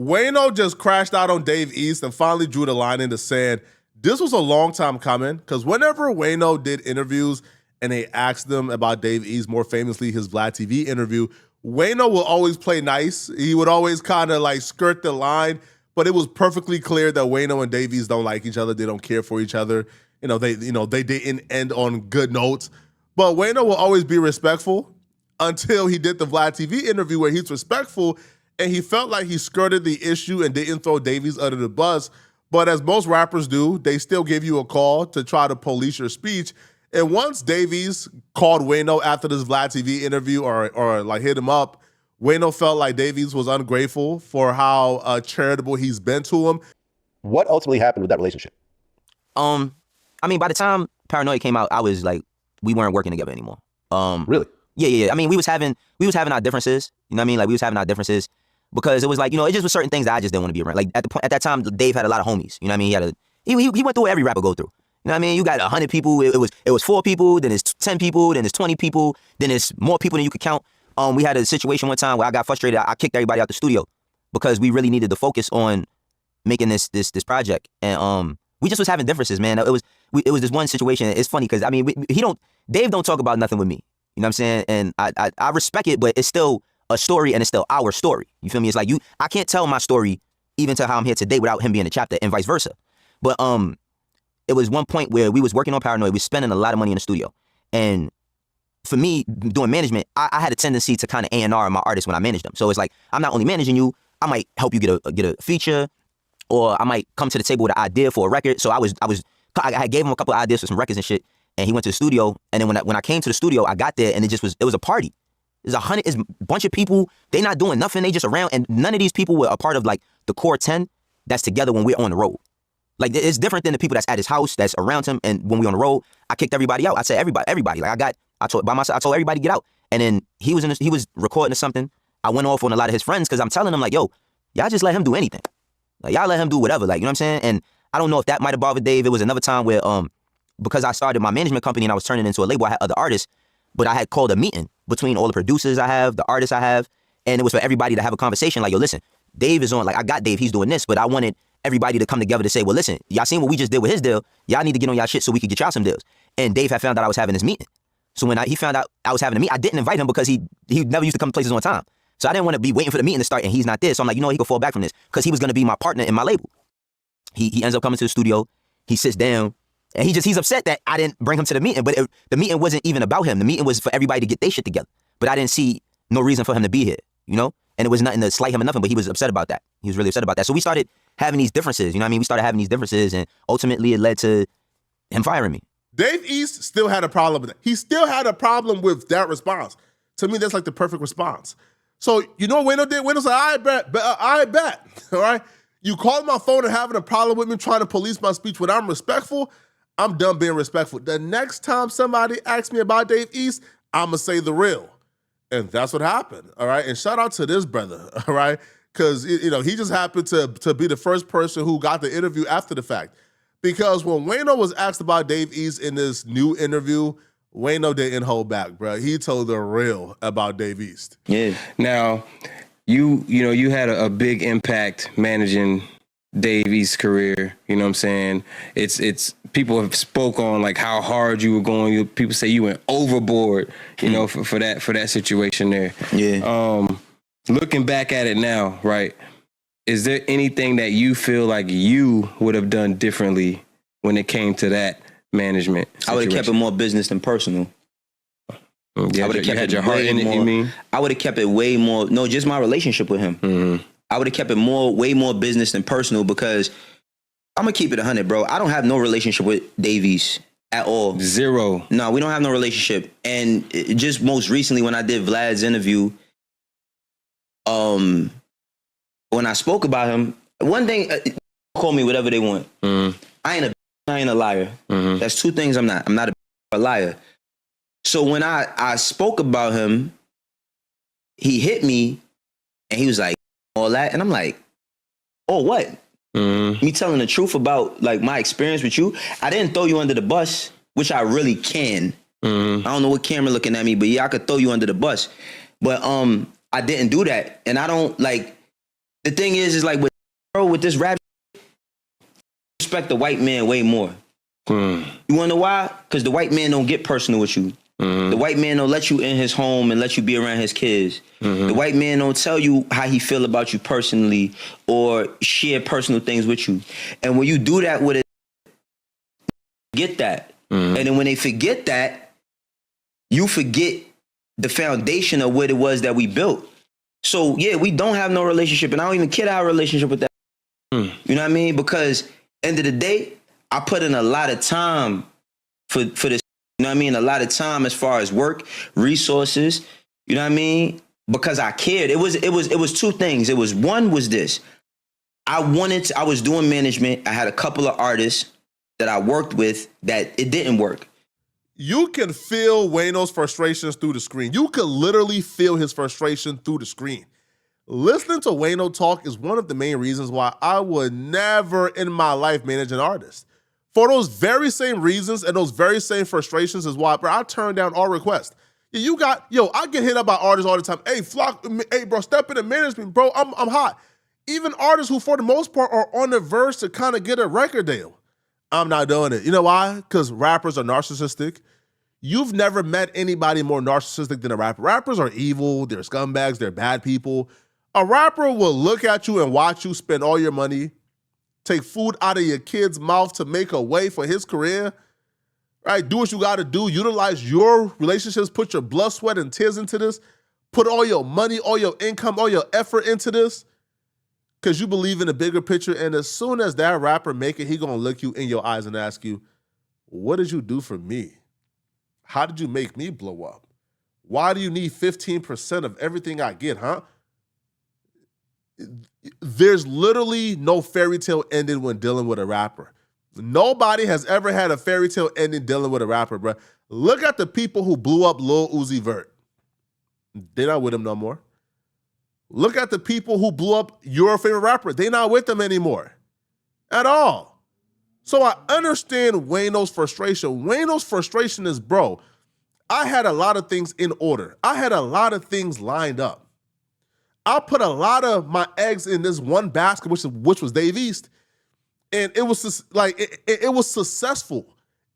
Wayno just crashed out on Dave East and finally drew the line in the sand. This was a long time coming because whenever Wayno did interviews and they asked them about Dave East, more famously his Vlad TV interview, Wayno will always play nice. He would always kind of like skirt the line, but it was perfectly clear that Wayno and Dave East don't like each other. They don't care for each other. They didn't end on good notes. But Wayno will always be respectful until he did the Vlad TV interview where he's respectful and he felt like he skirted the issue and didn't throw Davies under the bus. But as most rappers do, they still give you a call to try to police your speech. And once Davies called Wayno after this Vlad TV interview or like hit him up, Wayno felt like Davies was ungrateful for how charitable he's been to him. What ultimately happened with that relationship? I mean, by the time Paranoia came out, I was like, we weren't working together anymore. Really? Yeah. I mean, we was having our differences. You know what I mean? Like we was having our differences because it was like, it just was certain things that I just didn't want to be around. Like at that time, Dave had a lot of homies. You know what I mean? He went through what every rapper go through. You know what I mean? You got 100 people. It was 4 people. Then it's 10 people. Then it's 20 people. Then it's more people than you could count. We had a situation one time where I got frustrated. I kicked everybody out the studio because we really needed to focus on making this project. And we just was having differences, man. It was this one situation. It's funny because I mean, Dave don't talk about nothing with me. You know what I'm saying? And I respect it, but it's still a story and it's still our story. You feel me? It's like I can't tell my story even to how I'm here today without him being a chapter and vice versa. But it was one point where we was working on Paranoid. We was spending a lot of money in the studio. And for me, doing management, I had a tendency to kind of A&R my artists when I managed them. So it's like, I'm not only managing you, I might help you get a feature, or I might come to the table with an idea for a record. So I gave him a couple of ideas for some records and shit. And he went to the studio. And then when I came to the studio, I got there and it was a party. It's a bunch of people. They not doing nothing. They just around. And none of these people were a part of like the core 10 that's together when we're on the road. Like it's different than the people that's at his house, that's around him. And when we on the road, I kicked everybody out. I said everybody. Like I told everybody to get out. And then he was recording or something. I went off on a lot of his friends because I'm telling them like, yo, y'all just let him do anything. Like y'all let him do whatever. Like, you know what I'm saying? And I don't know if that might have bothered Dave. It was another time where because I started my management company and I was turning into a label, I had other artists, but I had called a meeting between all the producers I have, the artists I have, and it was for everybody to have a conversation like, yo, listen, Dave is on, like I got Dave, he's doing this, but I wanted everybody to come together to say, well, listen, y'all seen what we just did with his deal, y'all need to get on y'all shit so we could get y'all some deals. And Dave had found out I was having this meeting. So when he found out I was having a meeting, I didn't invite him because he never used to come to places on time. So I didn't want to be waiting for the meeting to start and he's not there. So I'm like, he could fall back from this because he was going to be my partner in my label. He ends up coming to the studio, he sits down, and he's upset that I didn't bring him to the meeting, but the meeting wasn't even about him. The meeting was for everybody to get their shit together. But I didn't see no reason for him to be here, And it was nothing to slight him or nothing, but he was upset about that. He was really upset about that. So we started having these differences, We started having these differences, and ultimately it led to him firing me. Dave East still had a problem with that. He still had a problem with that response. To me, that's like the perfect response. So you know what Wayno did? Wayno said, I bet, all right? You called my phone and having a problem with me trying to police my speech when I'm respectful, I'm done being respectful. The next time somebody asks me about Dave East, I'm going to say the real. And that's what happened, all right? And shout out to this brother, all right? Because, he just happened to be the first person who got the interview after the fact. Because when Wayno was asked about Dave East in this new interview, Wayno didn't hold back, bro. He told the real about Dave East. Yeah. Now, you had a big impact managing Dave East's career. You know what I'm saying? It's people have spoke on like how hard you were going. People say you went overboard. For that situation there. Yeah. Looking back at it now, right? Is there anything that you feel like you would have done differently when it came to that management situation? I would have kept it more business than personal. Yeah, I would have kept your heart in it, you mean? I would have kept it way more, no, just my relationship with him. Mm-hmm. I would have kept it way more business than personal because I'm going to keep it 100, bro. I don't have no relationship with Davies at all. Zero. No, we don't have no relationship. And just most recently when I did Vlad's interview, when I spoke about him, one thing, call me whatever they want. Mm-hmm. I ain't a liar. Mm-hmm. That's two things I'm not. I'm not a liar. So when I spoke about him, he hit me and he was like, all that. And I'm like, oh, what? Mm-hmm. Me telling the truth about like my experience with you. I didn't throw you under the bus, which I really can. Mm-hmm. I don't know what camera looking at me, but yeah, I could throw you under the bus. But I didn't do that. And I don't like, the thing is like with this rap, respect the white man way more. You wanna know why? Because the white man don't get personal with you. The white man don't let you in his home and let you be around his kids. The white man don't tell you how he feel about you personally or share personal things with you. And when you do that with it, get that. And then when they forget that, you forget the foundation of what it was that we built. So yeah, we don't have no relationship, and I don't even kid our relationship with that. You know what I mean? Because end of the day, I put in a lot of time for this. You know what I mean? A lot of time as far as work, resources. You know what I mean? Because I cared. It was two things. It was one was this. I was doing management. I had a couple of artists that I worked with that it didn't work. You can feel Wayno's frustrations through the screen. You could literally feel his frustration through the screen. Listening to Wayno talk is one of the main reasons why I would never in my life manage an artist. For those very same reasons and those very same frustrations is why, bro, I turn down all requests. I get hit up by artists all the time. Hey, Flock, hey, bro, step in and manage me, bro. I'm hot. Even artists who, for the most part, are on the verge to kind of get a record deal. I'm not doing it. You know why? Because rappers are narcissistic. You've never met anybody more narcissistic than a rapper. Rappers are evil. They're scumbags. They're bad people. A rapper will look at you and watch you spend all your money, take food out of your kid's mouth to make a way for his career, right? Do what you got to do. Utilize your relationships. Put your blood, sweat, and tears into this. Put all your money, all your income, all your effort into this because you believe in the bigger picture. And as soon as that rapper make it, he going to look you in your eyes and ask you, what did you do for me? How did you make me blow up? Why do you need 15% of everything I get, huh? There's literally no fairy tale ending when dealing with a rapper. Nobody has ever had a fairy tale ending dealing with a rapper, bro. Look at the people who blew up Lil Uzi Vert. They're not with him no more. Look at the people who blew up your favorite rapper. They're not with them anymore at all. So I understand Wayno's frustration. Wayno's frustration is, bro, I had a lot of things in order. I had a lot of things lined up. I put a lot of my eggs in this one basket, which was Dave East, and it was just like it was successful.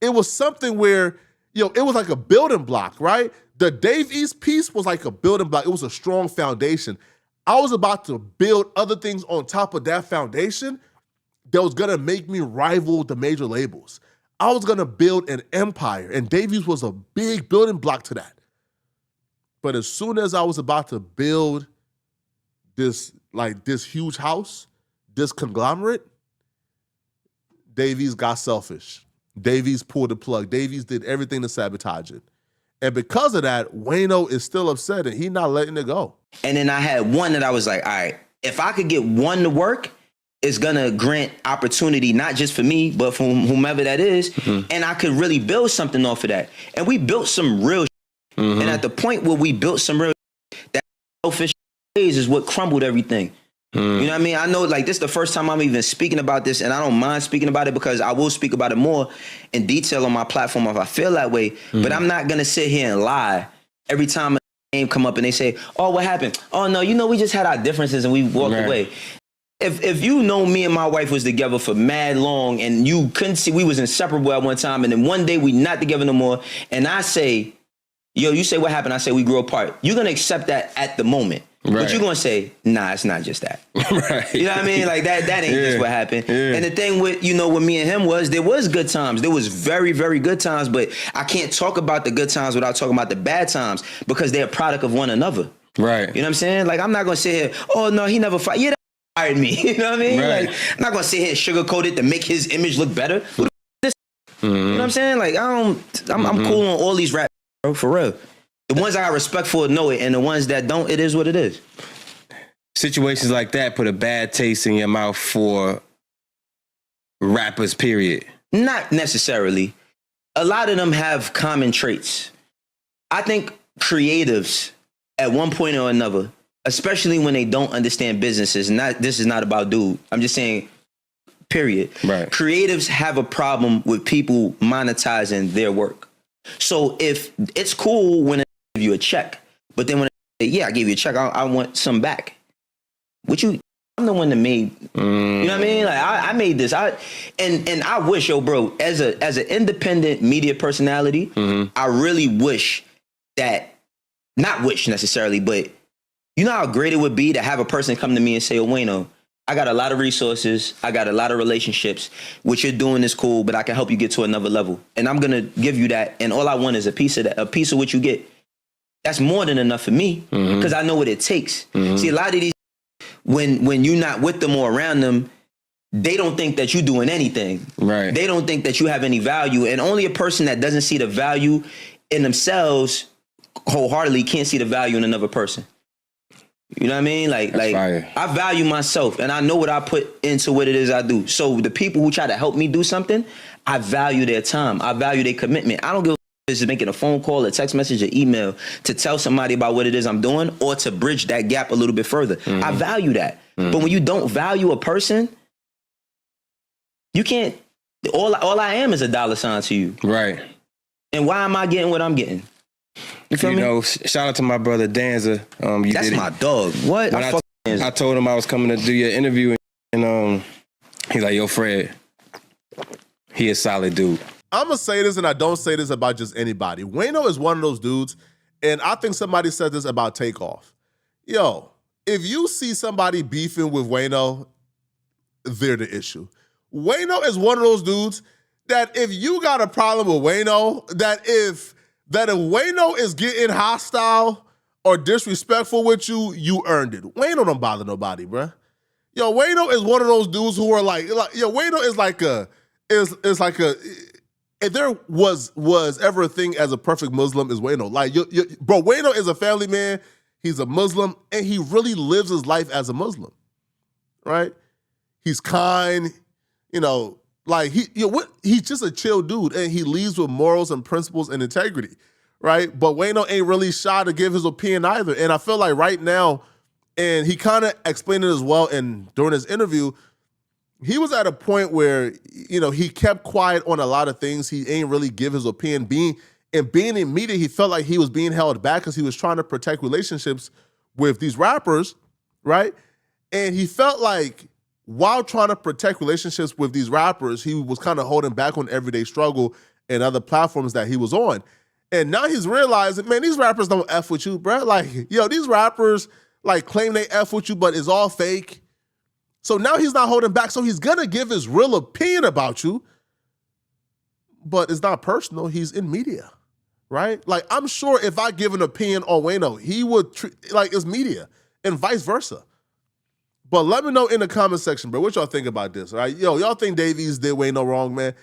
It was something where it was like a building block, right? The Dave East piece was like a building block. It was a strong foundation. I was about to build other things on top of that foundation that was gonna make me rival the major labels. I was gonna build an empire, and Dave East was a big building block to that. But as soon as I was about to build this huge house, this conglomerate, Davies got selfish. Davies pulled the plug. Davies did everything to sabotage it. And because of that, Wayno is still upset and he's not letting it go. And then I had one that I was like, all right, if I could get one to work, it's gonna grant opportunity, not just for me, but for whomever that is. And I could really build something off of that. And we built some real And at the point where we built some real that selfish is what crumbled everything. You know what I mean? I know like this is the first time I'm even speaking about this, and I don't mind speaking about it because I will speak about it more in detail on my platform if I feel that way. But I'm not gonna sit here and lie every time a name come up and they say, oh, what happened? Oh no, we just had our differences and we walked away. If you know me and my wife was together for mad long and you couldn't see we was inseparable at one time, and then one day we not together no more, and I say, yo, you say what happened? I say we grew apart. You're gonna accept that at the moment. Right. But you're gonna say, nah, it's not just that. Right. You know what I mean? Like that ain't just what happened. Yeah. And the thing with, with me and him was there was good times. There was very, very good times, but I can't talk about the good times without talking about the bad times because they're a product of one another. Right. You know what I'm saying? Like I'm not gonna sit here, oh no, he never fired. Yeah, that fired me. You know what I mean? Right. Like I'm not gonna sit here and sugarcoat it to make his image look better. You know what I'm saying? Like I'm cool on all these rap, bro, for real. The ones I got respect for know it, and the ones that don't, it is what it is. Situations like that put a bad taste in your mouth for rappers, period. Not necessarily. A lot of them have common traits. I think creatives, at one point or another, especially when they don't understand businesses, this is not about dude. I'm just saying, period. Right. Creatives have a problem with people monetizing their work. So if it's cool when give you a check, but then when I say, yeah, I gave you a check, I want some back. What you I'm the one that made. You know what I mean? Like I made this. And I wish, yo, bro, as an independent media personality, I really wish that, not wish necessarily, but you know how great it would be to have a person come to me and say, "Oh, Wayno, I got a lot of resources, I got a lot of relationships. What you're doing is cool, but I can help you get to another level, and I'm gonna give you that. And all I want is a piece of that, a piece of what you get. That's more than enough for me because I know what it takes. See, a lot of these, when you're not with them or around them, they don't think that you're doing anything. Right. They don't think that you have any value, and only a person that doesn't see the value in themselves wholeheartedly can't see the value in another person. You know what I mean? Like fire. I value myself and I know what I put into what it is I do. So the people who try to help me do something, I value their time. I value their commitment. I don't give a f- is making a phone call, a text message, an email to tell somebody about what it is I'm doing or to bridge that gap a little bit further. I value that. But when you don't value a person, you can't, all I am is a dollar sign to you. Right. And why am I getting what I'm getting? You feel me? Shout out to my brother Danza. That's my dog. What? When I told him I was coming to do your interview, and he's like, "Yo, Fred, he a solid dude." I'm going to say this, and I don't say this about just anybody. Wayno is one of those dudes, and I think somebody said this about Takeoff. Yo, if you see somebody beefing with Wayno, they're the issue. Wayno is one of those dudes that if you got a problem with Wayno, that if Wayno is getting hostile or disrespectful with you, you earned it. Wayno don't bother nobody, bruh. Yo, Wayno is one of those dudes who are like yo, Wayno is like if there was ever a thing as a perfect Muslim is Wayno. Like, bro, Wayno is a family man. He's a Muslim, and he really lives his life as a Muslim, right? He's kind, like he's just a chill dude, and he leads with morals and principles and integrity, right? But Wayno ain't really shy to give his opinion either. And I feel like right now, and he kind of explained it as well, and during his interview, he was at a point where, he kept quiet on a lot of things. He ain't really give his opinion. Being in media, he felt like he was being held back because he was trying to protect relationships with these rappers, right? And he felt like while trying to protect relationships with these rappers, he was kind of holding back on Everyday Struggle and other platforms that he was on. And now he's realizing, man, these rappers don't F with you, bro. Like, these rappers like claim they F with you, but it's all fake. So now he's not holding back. So he's going to give his real opinion about you, but it's not personal. He's in media, right? Like, I'm sure if I give an opinion on Wayno, he would treat like it's media and vice versa. But let me know in the comment section, bro, what y'all think about this, all right? Yo, y'all think Dave East did Wayno wrong, man?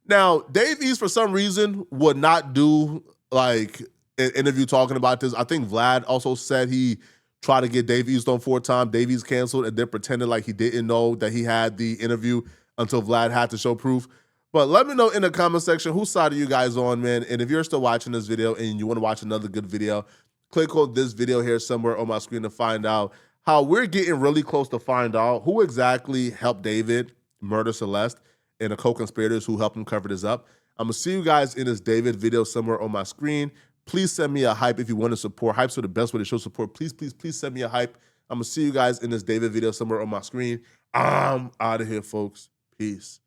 Now, Dave East, for some reason, would not do, like, an interview talking about this. I think Vlad also said he tried to get Dave East on 4 times. Dave East canceled, and then pretended like he didn't know that he had the interview until Vlad had to show proof. But let me know in the comment section whose side are you guys on, man? And if you're still watching this video and you want to watch another good video, click on this video here somewhere on my screen to find out how we're getting really close to find out who exactly helped David murder Celeste and the co-conspirators who helped him cover this up. I'm going to see you guys in this David video somewhere on my screen. Please send me a hype if you want to support. Hypes are the best way to show support. Please, please, please send me a hype. I'm going to see you guys in this David video somewhere on my screen. I'm out of here, folks. Peace.